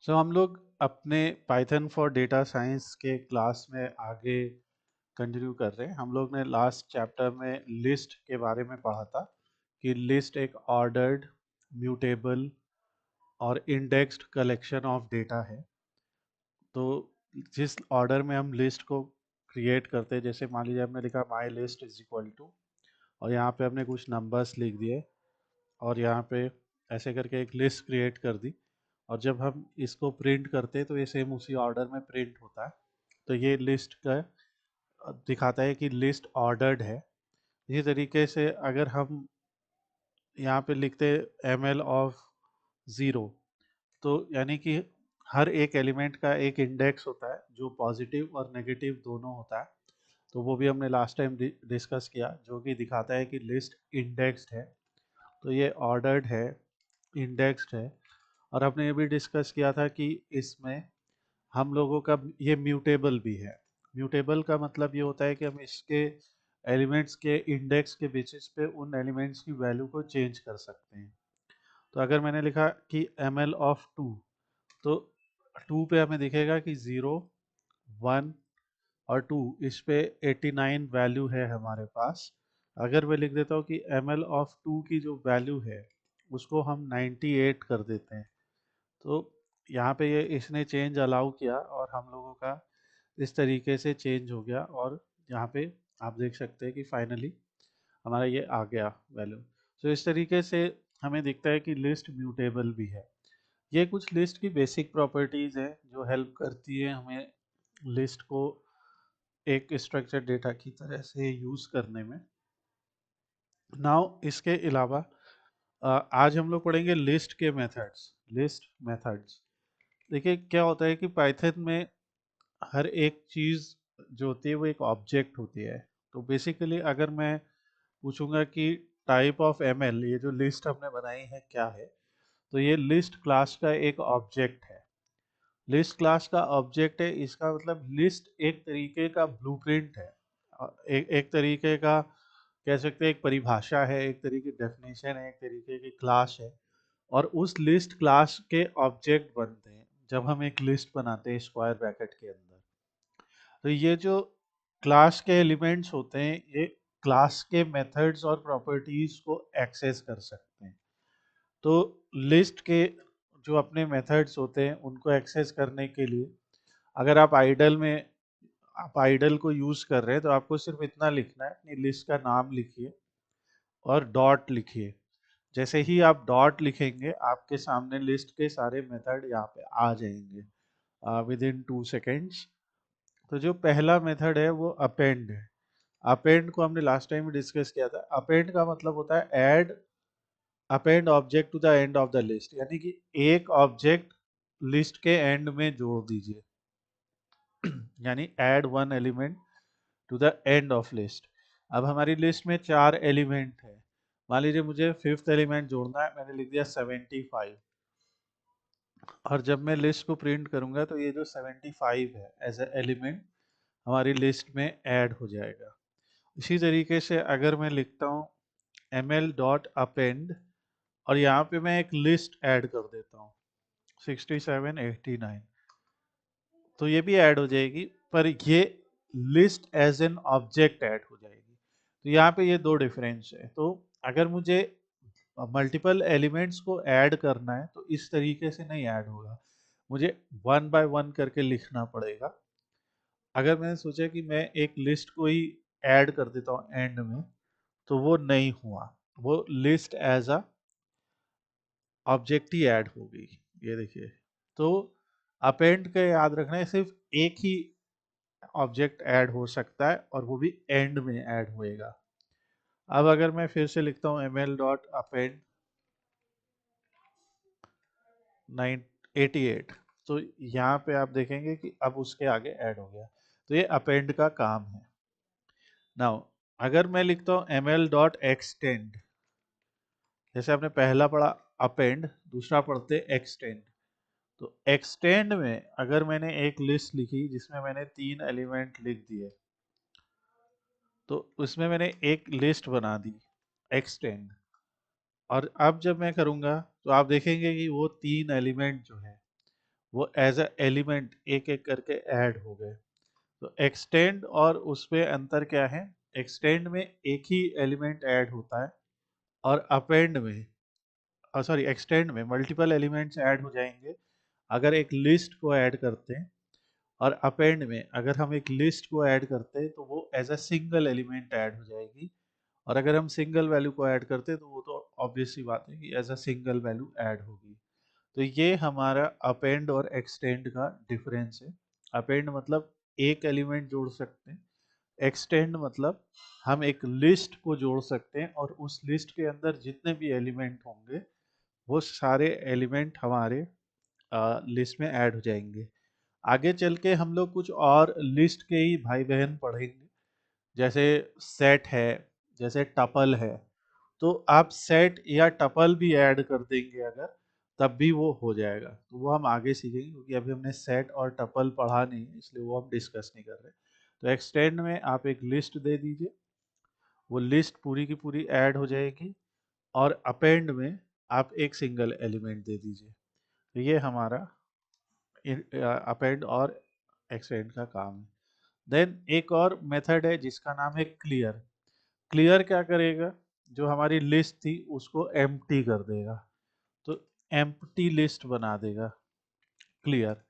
हम लोग अपने पाइथन फॉर डेटा साइंस के क्लास में आगे कंटिन्यू कर रहे हैं। हम लोग ने लास्ट चैप्टर में लिस्ट के बारे में पढ़ा था कि लिस्ट एक ऑर्डर्ड, म्यूटेबल और इंडेक्स्ड कलेक्शन ऑफ डेटा है। तो जिस ऑर्डर में हम लिस्ट को क्रिएट करते हैं, जैसे मान लीजिए हमने लिखा my list is equal to, और यहाँ पे हमने कुछ नंबर्स लिख दिए और यहाँ पे ऐसे करके एक लिस्ट क्रिएट कर दी, और जब हम इसको प्रिंट करते हैं तो ये सेम उसी ऑर्डर में प्रिंट होता है। तो ये लिस्ट का दिखाता है कि लिस्ट ऑर्डर्ड है। इसी तरीके से अगर हम यहाँ पे लिखते एम एल ऑफ ज़ीरो, तो यानी कि हर एक एलिमेंट का एक इंडेक्स होता है जो पॉजिटिव और नेगेटिव दोनों होता है। तो वो भी हमने लास्ट टाइम डिस्कस किया, जो कि दिखाता है कि लिस्ट इंडेक्स्ड है। तो ये ऑर्डर्ड है, इंडेक्स्ड है। और हमने ये भी डिस्कस किया था कि इसमें हम लोगों का ये म्यूटेबल भी है। म्यूटेबल का मतलब ये होता है कि हम इसके एलिमेंट्स के इंडेक्स के बेसिस पे उन एलिमेंट्स की वैल्यू को चेंज कर सकते हैं। तो अगर मैंने लिखा कि एम एल ऑफ टू, तो टू पे हमें दिखेगा कि 0, 1 और 2, इस पे 89 वैल्यू है हमारे पास। अगर मैं लिख देता हूँ कि एम एल ऑफ टू की जो वैल्यू है उसको हम 98 कर देते हैं, तो यहाँ पे ये इसने चेंज अलाउ किया और हम लोगों का इस तरीके से चेंज हो गया। और यहाँ पे आप देख सकते हैं कि फाइनली हमारा ये आ गया वैल्यू। तो इस तरीके से हमें दिखता है कि लिस्ट म्यूटेबल भी है। ये कुछ लिस्ट की बेसिक प्रॉपर्टीज है जो हेल्प करती है हमें लिस्ट को एक स्ट्रक्चर डेटा की तरह से यूज करने में। नाउ इसके अलावा आज हम लोग पढ़ेंगे लिस्ट के मेथड्स। लिस्ट मेथड्स, देखिए क्या होता है कि पाइथन में हर एक चीज जो होती है वो एक ऑब्जेक्ट होती है। तो बेसिकली अगर मैं पूछूंगा कि टाइप ऑफ एमएल, ये जो लिस्ट हमने बनाई है क्या है, तो ये लिस्ट क्लास का एक ऑब्जेक्ट है। लिस्ट क्लास का ऑब्जेक्ट है, इसका मतलब लिस्ट एक तरीके का ब्लूप्रिंट है। एक तरीके का कह सकते हैं, एक परिभाषा है, एक तरीके की डेफिनेशन है, एक तरीके की क्लास है। और उस लिस्ट क्लास के ऑब्जेक्ट बनते हैं जब हम एक लिस्ट बनाते हैं स्क्वायर ब्रैकेट के अंदर। तो ये जो क्लास के एलिमेंट्स होते हैं, ये क्लास के मेथड्स और प्रॉपर्टीज को एक्सेस कर सकते हैं। तो लिस्ट के जो अपने मेथड्स होते हैं उनको एक्सेस करने के लिए, अगर आप आइडल को यूज कर रहे हैं तो आपको सिर्फ इतना लिखना है, अपनी लिस्ट का नाम लिखिए और डॉट लिखिए। जैसे ही आप डॉट लिखेंगे आपके सामने लिस्ट के सारे मेथड यहाँ पे आ जाएंगे विद इन 2 सेकेंड्स। तो जो पहला मेथड है वो अपेंड है। अपेंड को हमने लास्ट टाइम डिस्कस किया था। अपेंड का मतलब होता है add append object to the end of the list, यानी कि एक ऑब्जेक्ट लिस्ट के एंड में जोड़ दीजिए। यानी add one element to the end of list. अब हमारी लिस्ट में 4 एलिमेंट है। मान लीजिए मुझे फिफ्थ एलिमेंट जोड़ना है, मैंने लिख दिया 75। और जब मैं लिस्ट को प्रिंट करूंगा तो ये जो 75 है एज ए एलिमेंट हमारी लिस्ट में ऐड हो जाएगा। इसी तरीके से अगर मैं लिखता हूँ ml डॉट अपेंड, और यहाँ पे मैं एक लिस्ट ऐड कर देता हूँ 67 89, तो ये भी ऐड हो जाएगी, पर ये list as an object add हो जाएगी। तो यहाँ पे ये दो डिफरेंस है। तो अगर मुझे मल्टीपल एलिमेंट्स को ऐड करना है तो इस तरीके से नहीं ऐड होगा, मुझे वन बाय वन करके लिखना पड़ेगा। अगर मैंने सोचा कि मैं एक लिस्ट को ही ऐड कर देता हूँ एंड में, तो वो नहीं हुआ, वो लिस्ट एज अ ऑब्जेक्ट ही ऐड हो गई। ये देखिए, तो अपेंड का याद रखना है, सिर्फ एक ही ऑब्जेक्ट ऐड हो सकता है और वो भी एंड में ऐड होएगा। अब अगर मैं फिर से लिखता हूँ ml डॉट अपेंड 988, तो यहाँ पे आप देखेंगे कि अब उसके आगे ऐड हो गया। तो ये अपेंड का काम है। नाउ अगर मैं लिखता हूँ ml डॉट एक्सटेंड, जैसे आपने पहला पढ़ा अपेंड, दूसरा पढ़ते एक्सटेंड। तो एक्सटेंड में अगर मैंने एक लिस्ट लिखी जिसमें मैंने 3 एलिमेंट लिख दिए, तो उसमें मैंने एक लिस्ट बना दी एक्सटेंड। और अब जब मैं करूंगा तो आप देखेंगे कि वो 3 एलिमेंट जो है वो एज अ एलिमेंट एक एक करके ऐड हो गए। तो एक्सटेंड और उसमें अंतर क्या है? एक्सटेंड में एक ही एलिमेंट ऐड होता है और अपेंड में, सॉरी, एक्सटेंड में मल्टीपल एलिमेंट्स ऐड हो जाएंगे अगर एक लिस्ट को ऐड करते हैं। और अपेंड में अगर हम एक लिस्ट को ऐड करते हैं तो वो as a single element add हो जाएगी। और अगर हम सिंगल वैल्यू को ऐड करते हैं तो वो तो ऑब्वियस सी बात है कि as a single value add होगी। तो ये हमारा अपेंड और एक्सटेंड का डिफरेंस है। अपेंड मतलब एक एलिमेंट जोड़ सकते हैं, एक्सटेंड मतलब हम एक लिस्ट को जोड़ सकते हैं और उस लिस्ट के अंदर जितने भी एलिमेंट होंगे वो सारे एलिमेंट हमारे लिस्ट में ऐड हो जाएंगे। आगे चल के हम लोग कुछ और लिस्ट के ही भाई बहन पढ़ेंगे, जैसे सेट है, जैसे टपल है। तो आप सेट या टपल भी ऐड कर देंगे अगर, तब भी वो हो जाएगा। तो वो हम आगे सीखेंगे क्योंकि अभी हमने सेट और टपल पढ़ा नहीं है, इसलिए वो हम डिस्कस नहीं कर रहे। तो एक्सटेंड में आप एक लिस्ट दे दीजिए, वो लिस्ट पूरी की पूरी ऐड हो जाएगी। और अपेंड में आप एक सिंगल एलिमेंट दे दीजिए। तो ये हमारा अपेंड और एक्सटेंड का काम है। देन एक और मेथड है जिसका नाम है क्लियर। क्लियर क्या करेगा? जो हमारी लिस्ट थी उसको एम्प्टी कर देगा। तो एम्प्टी लिस्ट बना देगा क्लियर।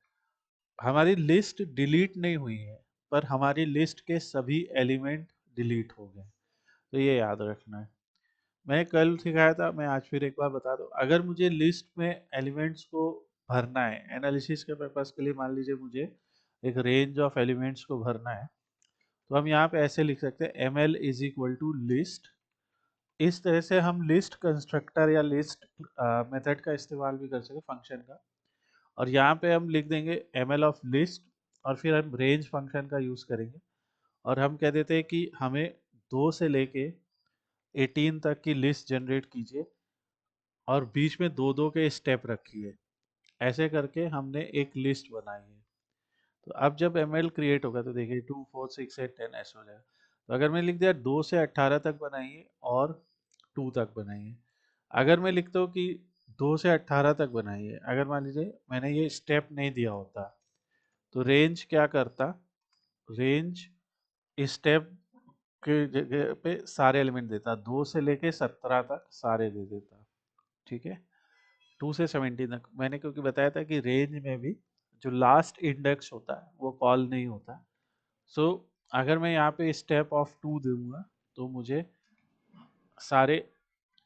हमारी लिस्ट डिलीट नहीं हुई है, पर हमारी लिस्ट के सभी एलिमेंट डिलीट हो गए। तो ये याद रखना है। मैं कल सिखाया था, मैं आज फिर एक बार बता दूं। अगर मुझे लिस्ट में एलिमेंट्स को भरना है एनालिसिस के पर्पस के लिए, मान लीजिए मुझे एक रेंज ऑफ एलिमेंट्स को भरना है, तो हम यहाँ पे ऐसे लिख सकते हैं M L is equal to list. इस तरह से हम लिस्ट कंस्ट्रक्टर या लिस्ट मेथड का इस्तेमाल भी कर सकते फंक्शन का। और यहाँ पे हम लिख देंगे एम एल ऑफ लिस्ट, और फिर हम रेंज फंक्शन का यूज़ करेंगे। और हम कह देते हैं कि हमें 2 से लेके 18 तक की लिस्ट जनरेट कीजिए और बीच में दो दो के स्टेप रखिए। ऐसे करके हमने एक लिस्ट बनाई है। तो अब जब एम एल क्रिएट होगा तो देखिए 2 4 6 8 10 ऐसे हो जाएगा। तो अगर मैं लिख दिया 2 से 18 तक बनाइए और 2 तक बनाइए। अगर मैं लिखता हूँ कि 2 से 18 तक बनाइए, अगर मान लीजिए मैंने ये स्टेप नहीं दिया होता, तो रेंज क्या करता? रेंज स्टेप के जगह पे सारे एलिमेंट देता, 2 से लेके 17 तक सारे दे देता। ठीक है, 2 से 17 तक मैंने क्योंकि बताया था कि रेंज में भी जो लास्ट इंडेक्स होता है वो कॉल नहीं होता। सो अगर मैं यहाँ पे स्टेप ऑफ 2 दूंगा तो मुझे सारे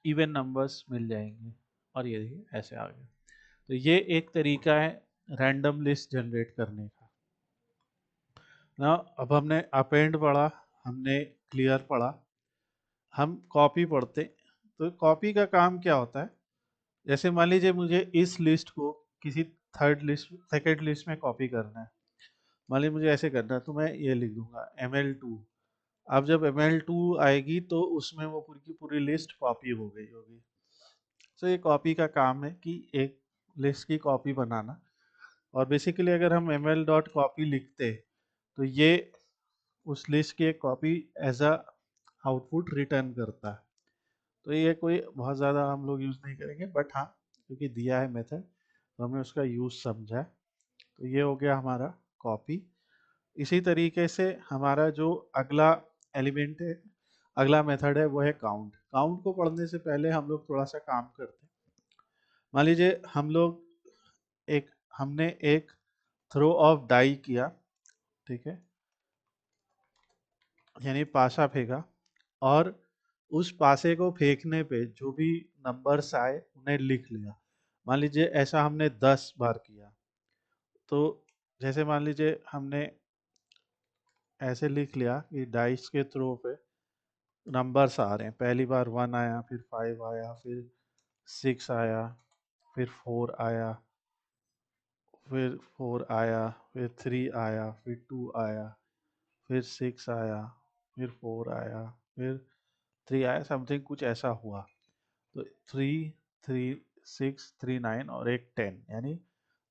इवन नंबर्स मिल जाएंगे। और ये देखिए ऐसे आ गए। तो ये एक तरीका है रैंडम लिस्ट जनरेट करने का ना। अब हमने अपेंड पढ़ा, हमने क्लियर पढ़ा, हम कॉपी पढ़ते। तो कॉपी का काम क्या होता है? जैसे मान लीजिए मुझे इस लिस्ट को किसी थर्ड लिस्ट सेकेंड लिस्ट में कॉपी करना है। मान लीजिए मुझे ऐसे करना है, तो मैं ये लिख दूंगा ML2। अब जब ML2 आएगी तो उसमें वो पूरी की पूरी लिस्ट कॉपी हो गई होगी। तो ये कॉपी का काम है कि एक लिस्ट की कॉपी बनाना। और बेसिकली अगर हम ml.copy लिखते तो ये उस लिस्ट की एक copy as a output return करता है। तो ये कोई बहुत ज़्यादा हम लोग यूज़ नहीं करेंगे, बट हाँ क्योंकि दिया है मेथड तो हमने उसका यूज़ समझा है। तो ये हो गया हमारा कॉपी। इसी तरीके से हमारा जो अगला एलिमेंट है, अगला मेथड है, वो है काउंट। काउंट को पढ़ने से पहले हम लोग थोड़ा सा काम करते हैं। मान लीजिए हम लोग एक हमने एक थ्रो ऑफ डाई किया, ठीक है, यानी पासा फेंका। और उस पासे को फेंकने पे जो भी नंबर्स आए उन्हें लिख लिया। मान लीजिए ऐसा हमने 10 बार किया। तो जैसे मान लीजिए हमने ऐसे लिख लिया कि डाइस के थ्रो पे नंबर्स आ रहे हैं। पहली बार 1 आया, फिर 5 आया, फिर 6 आया, फिर 4 आया, फिर 4 आया, फिर 3 आया, फिर 2 आया, फिर 6 आया, फिर 4 आया, फिर 3 आया, समथिंग कुछ ऐसा हुआ। तो 3 3 6 3 9 और एक 10, यानी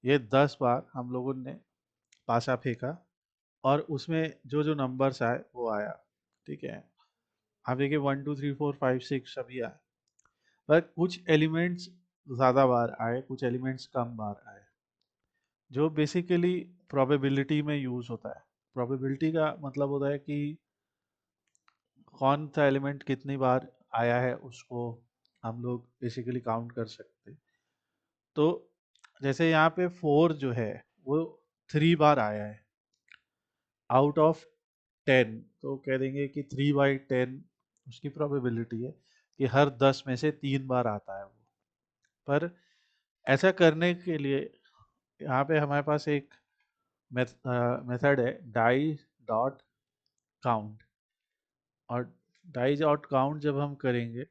ये 10 बार हम लोगों ने पासा फेंका और उसमें जो जो नंबर्स आए वो आया। ठीक है, आप देखिए 1 2 3 4 5 6 सभी आए, पर कुछ एलिमेंट्स ज़्यादा बार आए, कुछ एलिमेंट्स कम बार आए। जो बेसिकली प्रोबेबिलिटी में यूज होता है। प्रोबेबिलिटी का मतलब होता है कि कौन सा एलिमेंट कितनी बार आया है उसको हम लोग बेसिकली काउंट कर सकते हैं। तो जैसे यहाँ पे 4 जो है वो 3 बार आया है आउट ऑफ 10, तो कह देंगे कि 3/10 उसकी प्रोबेबिलिटी है कि हर 10 में से 3 बार आता है वो। पर ऐसा करने के लिए यहाँ पे हमारे पास एक मेथड है डाई डॉट काउंट। और डाई डॉट काउंट जब हम करेंगे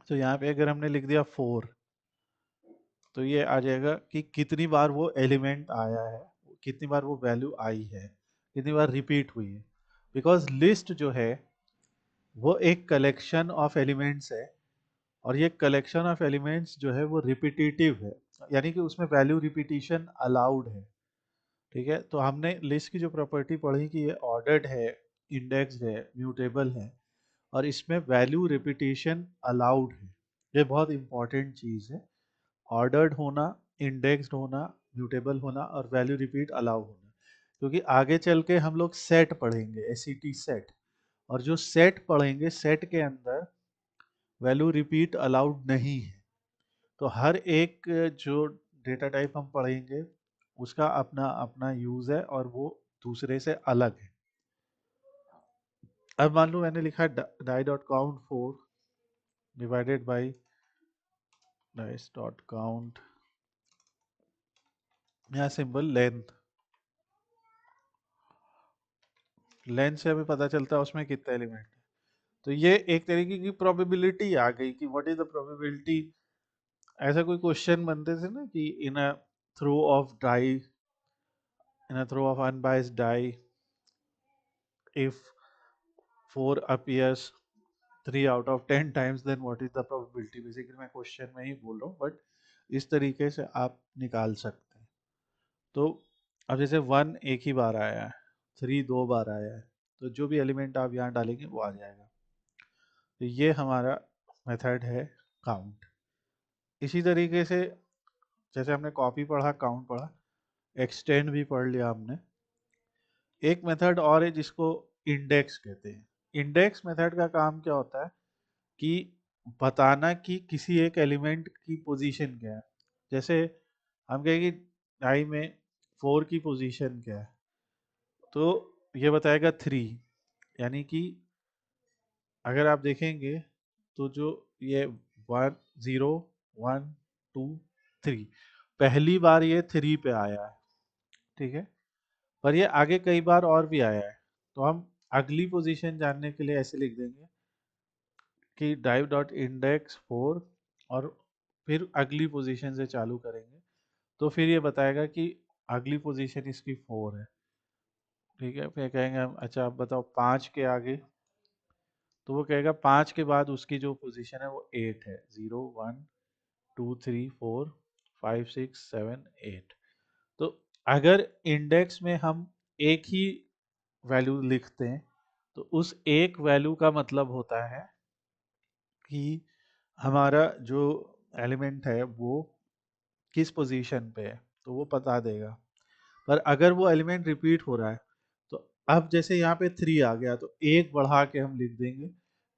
तो यहाँ पे अगर हमने लिख दिया 4, तो ये आ जाएगा कि कितनी बार वो एलिमेंट आया है, कितनी बार वो वैल्यू आई है, कितनी बार रिपीट हुई है। बिकॉज लिस्ट जो है वो एक कलेक्शन ऑफ एलिमेंट्स है, और ये कलेक्शन ऑफ एलिमेंट्स जो है वो रिपीटेटिव है, यानी कि उसमें वैल्यू रिपीटिशन अलाउड है। ठीक है, तो हमने लिस्ट की जो प्रॉपर्टी पढ़ी कि ये ऑर्डर्ड है, इंडेक्स्ड है, म्यूटेबल है, और इसमें वैल्यू रिपीटिशन अलाउड है। ये बहुत इंपॉर्टेंट चीज़ है, ऑर्डर्ड होना, इंडेक्स्ड होना, म्यूटेबल होना और वैल्यू रिपीट अलाउ होना। क्योंकि आगे चल के हम लोग सेट पढ़ेंगे, एसईटी सेट, और जो सेट पढ़ेंगे सेट के अंदर वैल्यू रिपीट अलाउड नहीं है। तो हर एक जो डेटा टाइप हम पढ़ेंगे उसका अपना अपना यूज है और वो दूसरे से अलग है। अब मान लो मैंने लिखा die dot count 4 divided by dice dot count, यहाँ सिंबल लेंथ, लेंथ से हमें पता चलता है उसमें कितने एलिमेंट है। तो ये एक तरीके की प्रोबेबिलिटी आ गई कि व्हाट इज द प्रोबेबिलिटी। ऐसा कोई क्वेश्चन बनते थे ना कि in a throw of die, in a throw of unbiased die, if 4 appears 3 out of 10 times, then what is the probability। Basically मैं क्वेश्चन में ही बोल रहा हूँ, बट इस तरीके से आप निकाल सकते हैं। तो अब जैसे 1 एक ही बार आया है, 3 2 बार आया है, तो जो भी एलिमेंट आप यहाँ डालेंगे वो आ जाएगा। तो ये हमारा मेथड है काउंट। इसी तरीके से जैसे हमने कॉपी पढ़ा, काउंट पढ़ा, एक्सटेंड भी पढ़ लिया हमने। एक मेथड और है जिसको इंडेक्स कहते हैं। इंडेक्स मेथड का काम क्या होता है कि बताना कि किसी एक एलिमेंट की पोजीशन क्या है। जैसे हम कहेंगे डाई में 4 की पोजीशन क्या है, तो ये बताएगा 3। यानी कि अगर आप देखेंगे तो जो ये 1 0 1 2 3, पहली बार ये 3 पे आया है, ठीक है, पर ये आगे कई बार और भी आया है। तो हम अगली पोजीशन जानने के लिए ऐसे लिख देंगे कि डाइव डॉट इंडेक्स 4, और फिर अगली पोजीशन से चालू करेंगे, तो फिर ये बताएगा कि अगली पोजीशन इसकी 4 है। ठीक है, फिर कहेंगे हम अच्छा आप बताओ 5 के आगे, तो वो कहेगा 5 के बाद उसकी जो पोजीशन है वो 8 है, 0 1 2 3 4 5 6 7 8। तो अगर इंडेक्स में हम एक ही वैल्यू लिखते हैं तो उस एक वैल्यू का मतलब होता है कि हमारा जो एलिमेंट है वो किस पोजीशन पे है, तो वो बता देगा। पर अगर वो एलिमेंट रिपीट हो रहा है, तो अब जैसे यहाँ पे 3 आ गया तो एक बढ़ा के हम लिख देंगे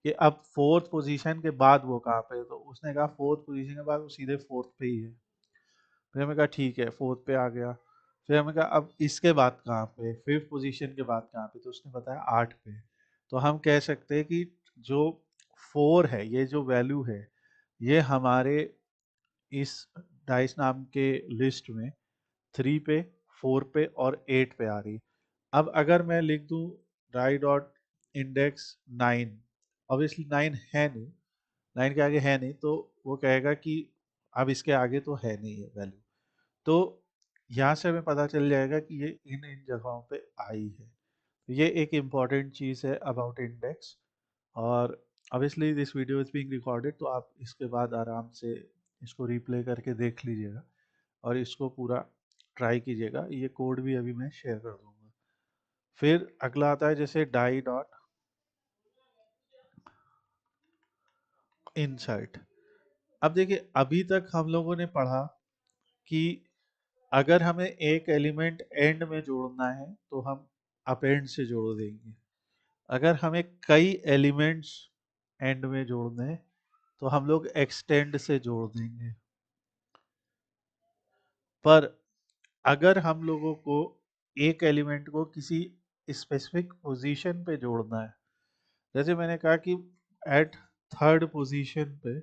कि अब फोर्थ पोजीशन के बाद वो कहाँ पे है। तो उसने कहा फोर्थ पोजीशन के बाद वो सीधे फोर्थ पे ही है। फिर हमें कहा ठीक है फोर्थ पे आ गया। फिर हमें कहा अब इसके बाद कहाँ पे, फिफ्थ पोजीशन के बाद कहाँ पे, तो उसने बताया 8 पे। तो हम कह सकते हैं कि जो 4 है, ये जो वैल्यू है, ये हमारे इस डाइस नाम के लिस्ट में 3 पे, 4 पे और 8 पे आ रही। अब अगर मैं लिख दूं डाई डॉट इंडेक्स 9, ऑब्वियसली 9 है नहीं, 9 के आगे है नहीं, तो वो कहेगा कि अब इसके आगे तो है नहीं है वैल्यू। तो यहाँ से हमें पता चल जाएगा कि ये इन इन जगहों पे आई है। तो ये एक इम्पॉर्टेंट चीज़ है अबाउट इंडेक्स। और obviously this video is being recorded, तो आप इसके बाद आराम से इसको रिप्ले करके देख लीजिएगा और इसको पूरा ट्राई कीजिएगा। ये कोड भी अभी मैं शेयर कर दूंगा। फिर अगला आता है जैसे डाई डॉट इंसर्ट। अब देखिए अभी तक हम लोगों ने पढ़ा कि अगर हमें एक एलिमेंट एंड में जोड़ना है तो हम अपेंड से जोड़ देंगे। अगर हमें कई एलिमेंट्स एंड में जोड़ने हैं तो हम लोग एक्सटेंड से जोड़ देंगे। पर अगर हम लोगों को एक एलिमेंट को किसी स्पेसिफिक पोजीशन पे जोड़ना है, जैसे मैंने कहा कि एट थर्ड पोजीशन पे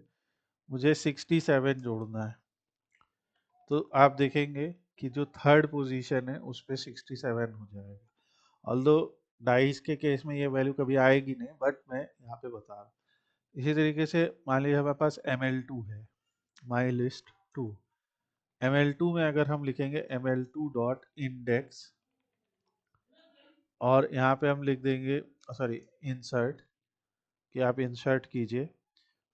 मुझे 67 जोड़ना है, तो आप देखेंगे कि जो थर्ड पोजीशन है उस पे 67 हो जाएगा। ऑल्दो डाइस के केस में ये वैल्यू कभी आएगी नहीं, बट मैं यहाँ पे बता रहा हूँ। इसी तरीके से मान लीजिए हमारे पास ML2 है, माई लिस्ट 2। ML2 में अगर हम लिखेंगे ML2 डॉट इंडेक्स, और यहाँ पे हम लिख देंगे सॉरी इंसर्ट, कि आप इंसर्ट कीजिए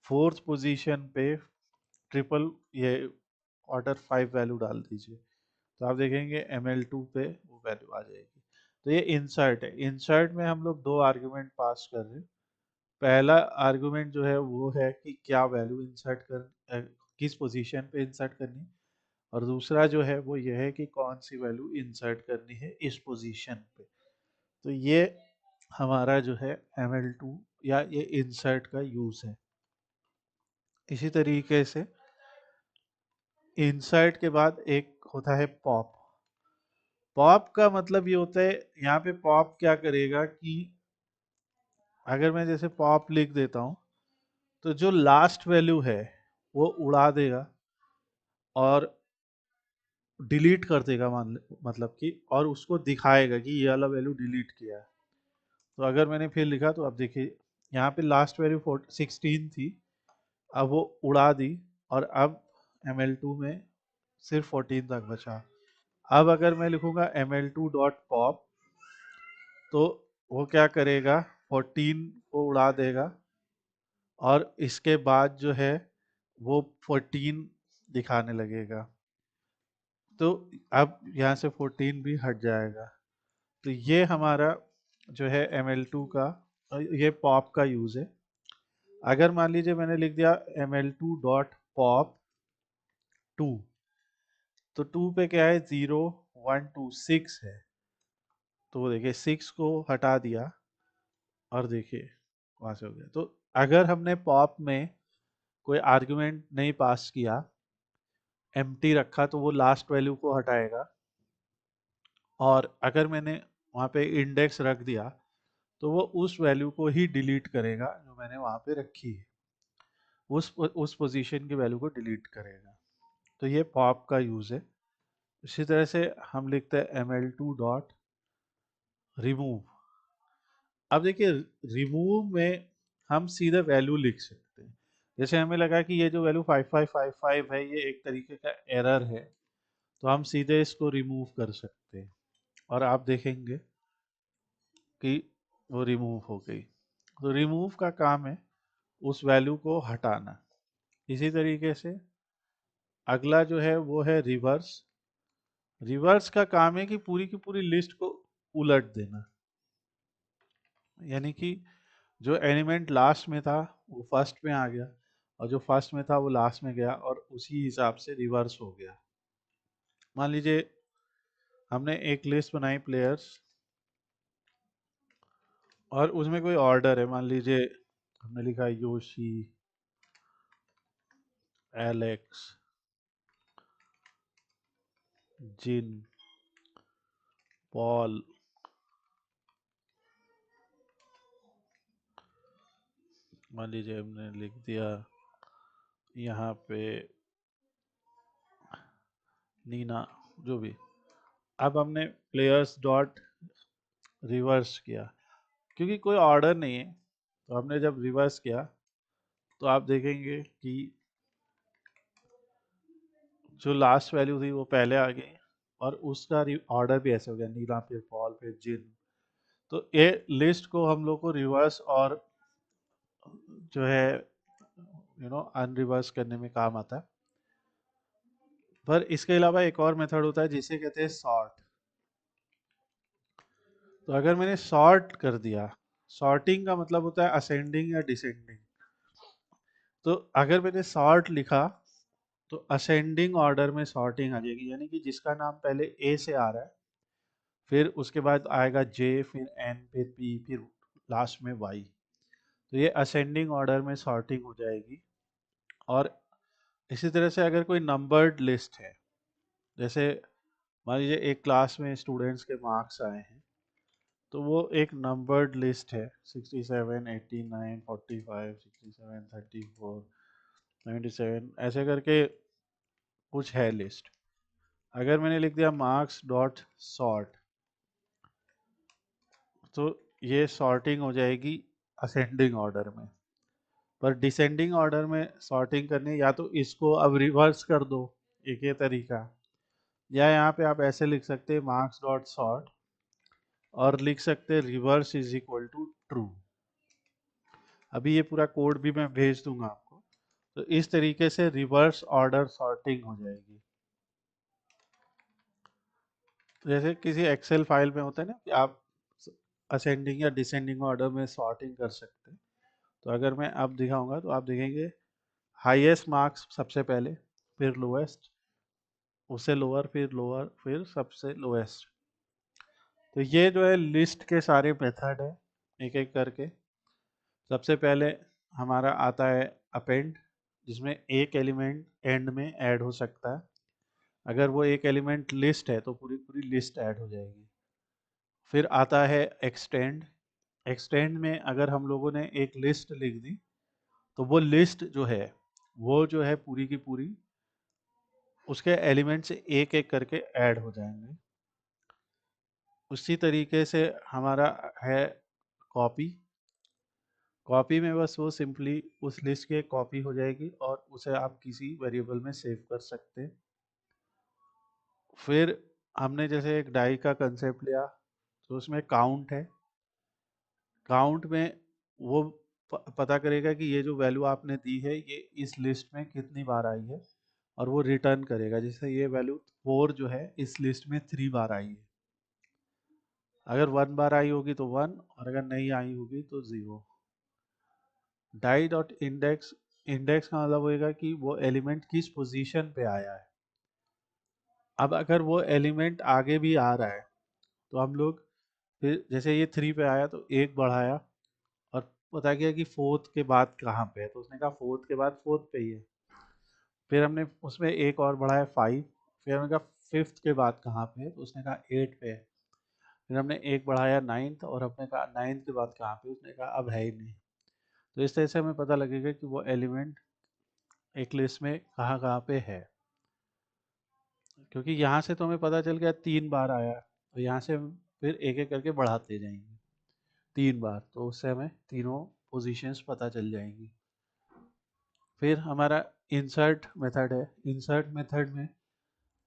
फोर्थ पोजीशन पे ट्रिपल ये ऑर्डर 5 वैल्यू डाल दीजिए, तो आप देखेंगे ML2 पे वो वैल्यू आ जाएगी। तो ये इंसर्ट है। इंसर्ट में हम लोग दो आर्गुमेंट पास कर रहे हैं। पहला आर्गुमेंट जो है वो है कि क्या वैल्यू इंसर्ट किस पोजीशन पे इंसर्ट करनी, और दूसरा जो है वो ये है कि कौन सी वैल्यू इंसर्ट करनी है इस पोजीशन पे। तो ये हमारा जो है ML2 या ये इंसर्ट का यूज है। इसी तरीके से इंसर्ट के बाद एक होता है पॉप। पॉप का मतलब ये होता है, यहाँ पे पॉप क्या करेगा कि अगर मैं जैसे पॉप लिख देता हूँ तो जो लास्ट वैल्यू है वो उड़ा देगा और डिलीट कर देगा, मान मतलब कि, और उसको दिखाएगा कि ये वाला वैल्यू डिलीट किया है। तो अगर मैंने फिर लिखा तो अब देखिए यहाँ पे लास्ट वैल्यू 16 थी, अब वो उड़ा दी, और अब ML2 में सिर्फ 14 तक बचा। अब अगर मैं लिखूंगा ML2 डॉट पॉप, तो वो क्या करेगा, 14 को उड़ा देगा, और इसके बाद जो है वो 14 दिखाने लगेगा। तो अब यहाँ से 14 भी हट जाएगा। तो ये हमारा जो है ML2 का ये पॉप का यूज है। अगर मान लीजिए मैंने लिख दिया ML2 डॉट पॉप 2, तो 2 पे क्या है, 0 1 2 6 है, तो देखिए 6 को हटा दिया और देखिए वहां से हो गया। तो अगर हमने पॉप में कोई आर्गुमेंट नहीं पास किया, एम्प्टी रखा, तो वो लास्ट वैल्यू को हटाएगा, और अगर मैंने वहाँ पे इंडेक्स रख दिया तो वो उस वैल्यू को ही डिलीट करेगा जो मैंने वहाँ पे रखी है, उस पोजीशन की वैल्यू को डिलीट करेगा। तो ये पॉप का यूज है। इसी तरह से हम लिखते हैं ML2 डॉट रिमूव। अब देखिए रिमूव में हम सीधे वैल्यू लिख सकते हैं। जैसे हमें लगा कि ये जो वैल्यू 5555 है ये एक तरीके का एरर है, तो हम सीधे इसको रिमूव कर सकते हैं, और आप देखेंगे कि वो रिमूव हो गई। तो रिमूव का काम है उस वैल्यू को हटाना। इसी तरीके से अगला जो है वो है रिवर्स। रिवर्स का काम है कि पूरी की पूरी लिस्ट को उलट देना, यानी कि जो एलिमेंट लास्ट में था वो फर्स्ट में आ गया, और जो फर्स्ट में था वो लास्ट में गया, और उसी हिसाब से रिवर्स हो गया। मान लीजिए हमने एक लिस्ट बनाई प्लेयर्स, और उसमें कोई ऑर्डर है, मान लीजिए हमने लिखा योशी, एलेक्स, जिन, पॉल, मान लीजिए हमने लिख दिया यहाँ पे नीना, जो भी। अब हमने प्लेयर्स डॉट रिवर्स किया, क्योंकि कोई ऑर्डर नहीं है, तो हमने जब रिवर्स किया तो आप देखेंगे कि जो लास्ट वैल्यू थी वो पहले आ गई, और उसका ऑर्डर भी ऐसे हो गया, नीला फिर पॉल फिर जिन। तो ये लिस्ट को हम लोग को रिवर्स और जो है अनरिवर्स करने में काम आता है। पर इसके अलावा एक और मेथड होता है जिसे कहते हैं सॉर्ट। तो अगर मैंने सॉर्ट कर दिया, सॉर्टिंग का मतलब होता है असेंडिंग या डिसेंडिंग। तो अगर मैंने सॉर्ट लिखा तो असेंडिंग ऑर्डर में सॉर्टिंग आ जाएगी, यानी कि जिसका नाम पहले ए से आ रहा है, फिर उसके बाद आएगा जे, फिर एन, फिर पी, फिर लास्ट में वाई। तो ये असेंडिंग ऑर्डर में सॉर्टिंग हो जाएगी। और इसी तरह से अगर कोई नंबर्ड लिस्ट है, जैसे मान लीजिए एक क्लास में स्टूडेंट्स के मार्क्स आए हैं, तो वो एक नंबर्ड लिस्ट है 67, 89, 45, 67, 34, 97, ऐसे करके कुछ है लिस्ट। अगर मैंने लिख दिया मार्क्स डॉट सॉर्ट, तो ये सॉर्टिंग हो जाएगी असेंडिंग ऑर्डर में। पर डिसेंडिंग ऑर्डर में सॉर्टिंग करनी, या तो इसको अब रिवर्स कर दो, एक ये तरीका, या यहाँ पे आप ऐसे लिख सकते हैं मार्क्स डॉट सॉर्ट, और लिख सकते हैं reverse is equal to true. अभी ये पूरा कोड भी मैं भेज दूंगा आपको। तो इस तरीके से रिवर्स ऑर्डर सॉर्टिंग हो जाएगी। जैसे किसी एक्सेल फाइल में होता है ना कि आप असेंडिंग या डिसेंडिंग ऑर्डर में सॉर्टिंग कर सकते हैं। तो अगर मैं अब दिखाऊंगा तो आप देखेंगे हाईएस्ट मार्क्स सबसे पहले, फिर लोएस्ट, उससे लोअर, फिर लोअर, फिर सबसे लोएस्ट। तो ये जो है लिस्ट के सारे मेथड है, एक एक करके। सबसे पहले हमारा आता है अपेंड, जिसमें एक एलिमेंट एंड में ऐड हो सकता है। अगर वो एक एलिमेंट लिस्ट है तो पूरी पूरी लिस्ट ऐड हो जाएगी। फिर आता है एक्सटेंड। एक्सटेंड में अगर हम लोगों ने एक लिस्ट लिख दी, तो वो लिस्ट जो है वो जो है पूरी की पूरी उसके एलिमेंट से एक एक करके ऐड हो जाएंगे। उसी तरीके से हमारा है कॉपी। कॉपी में बस वो सिंपली उस लिस्ट की कॉपी हो जाएगी और उसे आप किसी वेरिएबल में सेव कर सकते हैं। फिर हमने जैसे एक डाई का कंसेप्ट लिया, तो उसमें काउंट है। काउंट में वो पता करेगा कि ये जो वैल्यू आपने दी है ये इस लिस्ट में कितनी बार आई है, और वो रिटर्न करेगा। जैसे ये वैल्यू 4 जो है इस लिस्ट में 3 बार आई है। अगर 1 बार आई होगी तो 1, और अगर नहीं आई होगी तो 0। डाई डॉट इंडेक्स, इंडेक्स का मतलब होगा कि वो एलिमेंट किस पोजीशन पे आया है। अब अगर वो एलिमेंट आगे भी आ रहा है, तो हम लोग फिर जैसे ये 3 पे आया तो एक बढ़ाया, और पता किया कि फोर्थ के बाद कहाँ पे है, तो उसने कहा फोर्थ के बाद फोर्थ पे ही है। फिर हमने उसमें एक और बढ़ाया 5। फिर हमने कहा फिफ्थ के बाद कहाँ पे है, तो उसने कहा 8 पे है। फिर हमने एक बढ़ाया 9th, और हमने कहा 9th के बाद कहाँ पे, उसने कहा अब है ही नहीं। तो इस तरह से हमें पता लगेगा कि वो एलिमेंट एक लिस्ट में कहाँ कहाँ पे है। क्योंकि यहाँ से तो हमें पता चल गया 3 बार आया, तो यहाँ से हम फिर एक एक करके बढ़ाते जाएंगे 3 बार, तो उससे हमें तीनों पोजीशंस पता चल जाएंगी। फिर हमारा इंसर्ट मेथड है। इंसर्ट मेथड में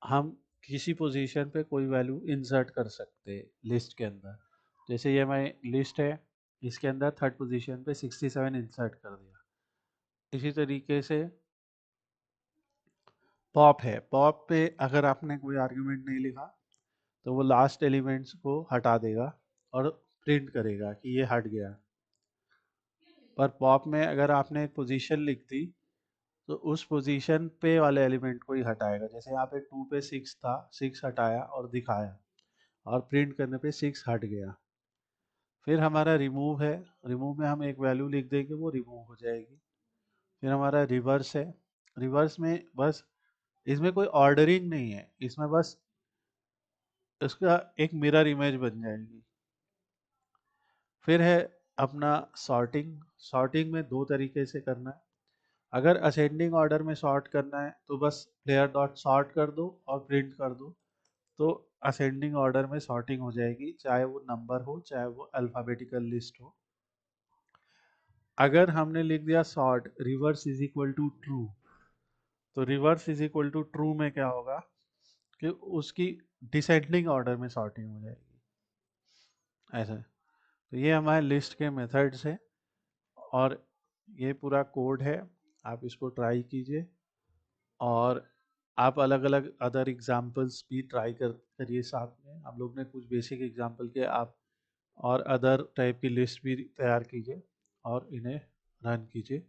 हम किसी पोजीशन पे कोई वैल्यू इंसर्ट कर सकते हैं लिस्ट के अंदर। जैसे ये हमारी लिस्ट है, इसके अंदर थर्ड पोजीशन पे 67 इंसर्ट कर दिया। इसी तरीके से पॉप है। पॉप पे अगर आपने कोई आर्ग्यूमेंट नहीं लिखा, तो वो लास्ट एलिमेंट्स को हटा देगा और प्रिंट करेगा कि ये हट गया। पर पॉप में अगर आपने एक पोजीशन लिख दी, तो उस पोजीशन पे वाले एलिमेंट को ही हटाएगा। जैसे यहाँ पे 2 पे 6 था, 6 हटाया और दिखाया, और प्रिंट करने पे 6 हट गया। फिर हमारा रिमूव है। रिमूव में हम एक वैल्यू लिख देंगे, वो रिमूव हो जाएगी। फिर हमारा रिवर्स है। रिवर्स में बस इसमें कोई ऑर्डरिंग नहीं है, इसमें बस इसका एक मिरर इमेज बन जाएगी। फिर है अपना सॉर्टिंग। सॉर्टिंग में दो तरीके से करना है। अगर असेंडिंग ऑर्डर में सॉर्ट करना है तो बस प्लेयर डॉट सॉर्ट कर दो और प्रिंट कर दो, तो असेंडिंग ऑर्डर में सॉर्टिंग हो जाएगी, चाहे वो नंबर हो चाहे वो अल्फाबेटिकल लिस्ट हो। अगर हमने लिख दिया sort reverse is equal to true, तो reverse is equal to true में क्या होगा कि उसकी डिसेंडिंग ऑर्डर में सॉर्टिंग हो जाएगी। ऐसा। तो ये हमारे लिस्ट के मेथड्स है, और ये पूरा कोड है। आप इसको ट्राई कीजिए, और आप अलग अलग अदर एग्जाम्पल्स भी ट्राई करिए साथ में। हम लोग ने कुछ बेसिक एग्जाम्पल के, आप और अदर टाइप की लिस्ट भी तैयार कीजिए और इन्हें रन कीजिए।